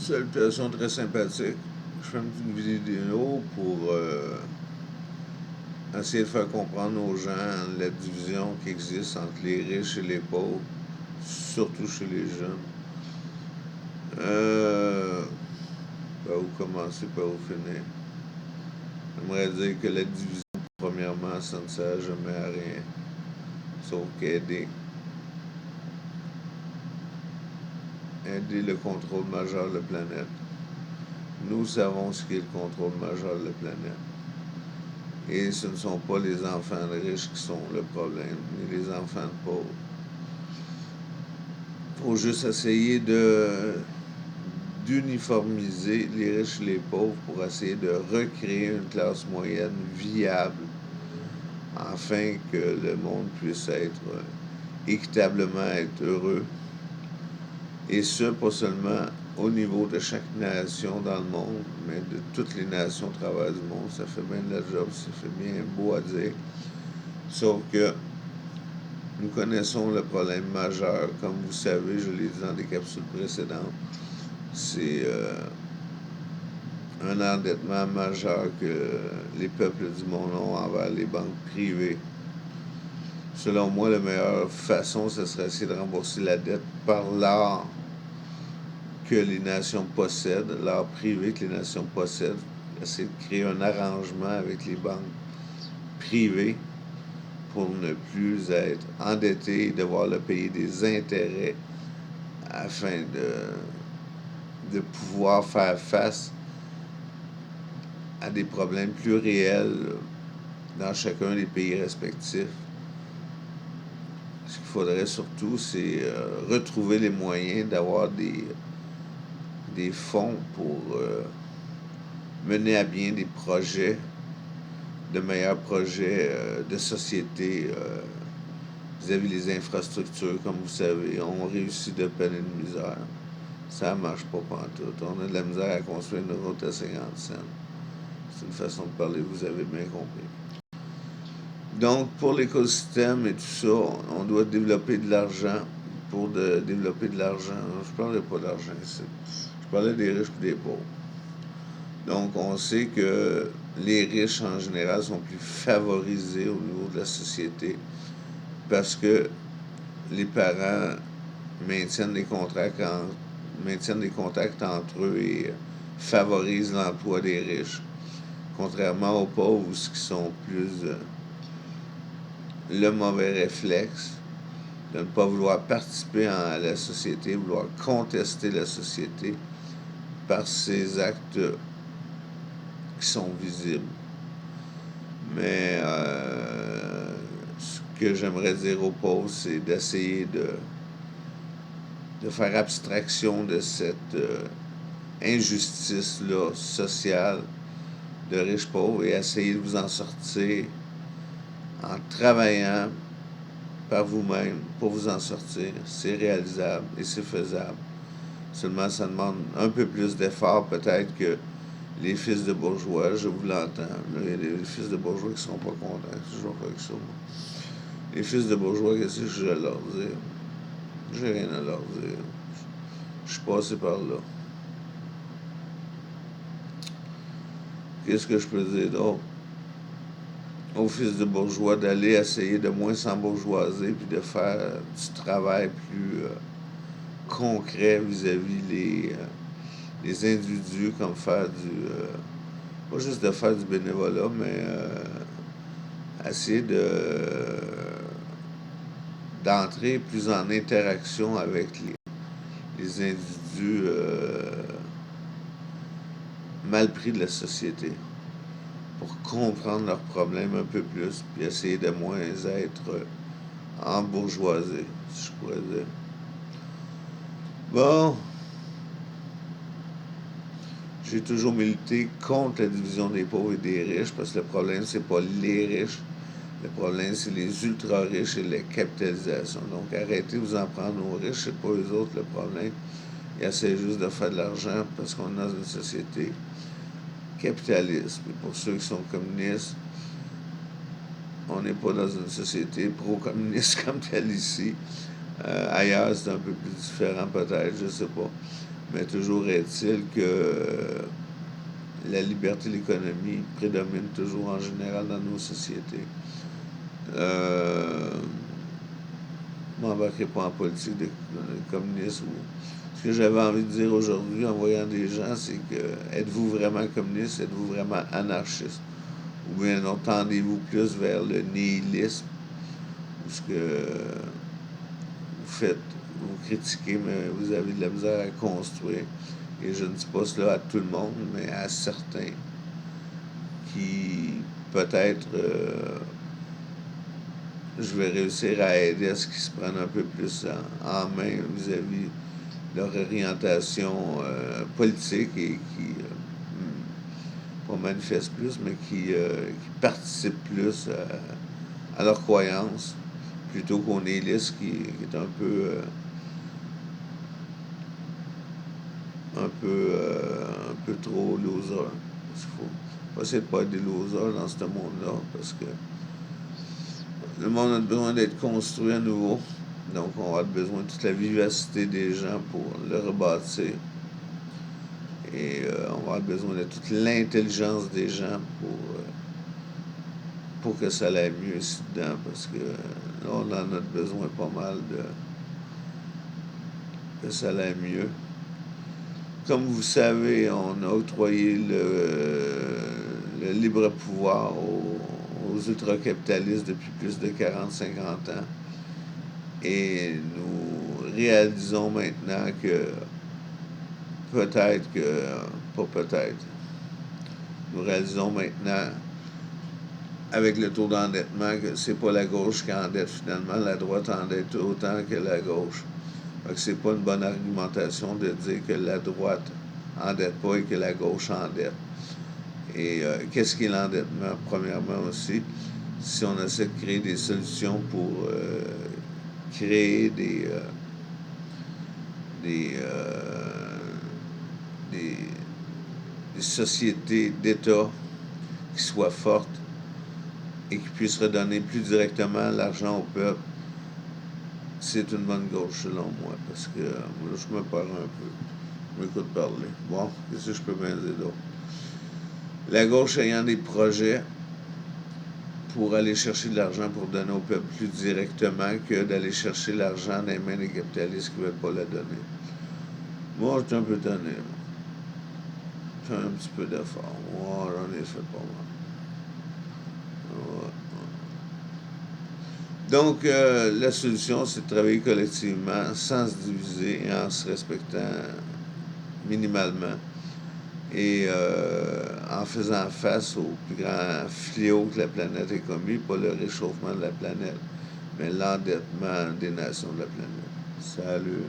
Salutations très sympathique. Je fais une petite vidéo pour essayer de faire comprendre aux gens la division qui existe entre les riches et les pauvres, surtout chez les jeunes. Par où commencer, par où finir? J'aimerais dire que la division, premièrement, ça ne sert jamais à rien, sauf qu'aider. Aider le contrôle majeur de la planète. Nous savons ce qu'est le contrôle majeur de la planète. Et ce ne sont pas les enfants de riches qui sont le problème, ni les enfants de pauvres. Il faut juste essayer d'uniformiser les riches et les pauvres pour essayer de recréer une classe moyenne viable afin que le monde puisse être équitablement être heureux. Et ce, pas seulement au niveau de chaque nation dans le monde, mais de toutes les nations au travers du monde. Ça fait bien de la job, ça fait bien beau à dire. Sauf que nous connaissons le problème majeur. Comme vous savez, je l'ai dit dans des capsules précédentes, c'est un endettement majeur que les peuples du monde ont envers les banques privées. Selon moi, la meilleure façon, ce serait essayer de rembourser la dette par l'art que les nations possèdent, l'art privé que les nations possèdent, essayer de créer un arrangement avec les banques privées pour ne plus être endetté et devoir le payer des intérêts afin de pouvoir faire face à des problèmes plus réels dans chacun des pays respectifs. Ce qu'il faudrait surtout, c'est retrouver les moyens d'avoir des fonds pour mener à bien des projets, de meilleurs projets de société vis-à-vis des infrastructures. Comme vous savez, on réussit de peine et de misère. Ça ne marche pas pantoute. On a de la misère à construire une route à 50 cents. C'est une façon de parler, vous avez bien compris. Donc, pour l'écosystème et tout ça, on doit développer de l'argent. Pour développer de l'argent, je ne parlais pas d'argent ici. Je parlais des riches et des pauvres. Donc, on sait que les riches, en général, sont plus favorisés au niveau de la société parce que les parents maintiennent des contacts entre eux et favorisent l'emploi des riches. Contrairement aux pauvres, qui sont plus le mauvais réflexe de ne pas vouloir participer à la société, vouloir contester la société par ces actes qui sont visibles. Mais ce que j'aimerais dire aux pauvres, c'est d'essayer de faire abstraction de cette injustice-là sociale de riches-pauvres et essayer de vous en sortir en travaillant par vous-même pour vous en sortir. C'est réalisable et c'est faisable. Seulement, ça demande un peu plus d'effort peut-être que les fils de bourgeois, je vous l'entends. Il y a des fils de bourgeois qui ne sont pas contents. C'est toujours pas que ça, moi. Les fils de bourgeois, qu'est-ce que j'ai à leur dire? J'ai rien à leur dire. Je suis passé par là. Qu'est-ce que je peux dire d'autre? Aux fils de bourgeois d'aller essayer de moins s'embourgeoiser puis de faire du travail plus concret vis-à-vis les individus, comme faire pas juste de faire du bénévolat, mais essayer d'entrer plus en interaction avec les individus mal pris de la société pour comprendre leurs problèmes un peu plus, puis essayer de moins être embourgeoisé, si je pourrais dire. Bon, j'ai toujours milité contre la division des pauvres et des riches, parce que le problème, c'est pas les riches, le problème, c'est les ultra-riches et la capitalisation. Donc, arrêtez de vous en prendre aux riches, c'est pas eux autres le problème. Ils essaient juste de faire de l'argent parce qu'on est dans une société capitaliste. Et pour ceux qui sont communistes, on n'est pas dans une société pro-communiste comme telle ici. Ailleurs, c'est un peu plus différent peut-être, je sais pas. Mais toujours est-il que la liberté de l'économie prédomine toujours en général dans nos sociétés. Je m'embarquerai pas en politique de communisme. Ce que j'avais envie de dire aujourd'hui en voyant des gens, c'est que êtes-vous vraiment communiste, êtes-vous vraiment anarchiste? Ou bien non, tendez-vous plus vers le nihilisme, où ce que vous faites, vous critiquez, mais vous avez de la misère à construire. Et je ne dis pas cela à tout le monde, mais à certains qui peut-être je vais réussir à aider à ce qu'ils se prennent un peu plus en main vis-à-vis de leur orientation politique et qui pas manifestent plus, mais qui participent plus à leurs croyances plutôt qu'on est liste qui est un peu trop loser. Il faut pas essayer de pas être des losers dans ce monde-là parce que le monde a besoin d'être construit à nouveau. Donc, on a besoin de toute la vivacité des gens pour le rebâtir. Et on va avoir besoin de toute l'intelligence des gens pour que ça aille mieux ici dedans. Parce que là, on en a besoin pas mal que ça aille mieux. Comme vous savez, on a octroyé le libre pouvoir aux ultracapitalistes depuis plus de 40-50 ans. Et nous réalisons maintenant que pas peut-être, nous réalisons maintenant, avec le taux d'endettement, que c'est pas la gauche qui endette finalement, la droite endette autant que la gauche. Fait que c'est pas une bonne argumentation de dire que la droite endette pas et que la gauche endette. Et qu'est-ce qu'est l'endettement? Premièrement aussi, si on essaie de créer des solutions pour créer des, des sociétés d'État qui soient fortes et qui puissent redonner plus directement l'argent au peuple, c'est une bonne gauche selon moi, parce que moi, je me parle un peu. Je m'écoute parler. Bon, qu'est-ce que je peux bien dire d'autre? La gauche ayant des projets pour aller chercher de l'argent pour donner au peuple plus directement que d'aller chercher l'argent dans les mains des capitalistes qui ne veulent pas la donner. Moi, je suis un peu tanné. Je fais un petit peu d'effort. Moi, j'en ai fait pas mal. Ouais. Donc, la solution, c'est de travailler collectivement, sans se diviser et en se respectant minimalement. Et en faisant face au plus grand fléau que la planète ait commis, pas le réchauffement de la planète, mais l'endettement des nations de la planète. Salut!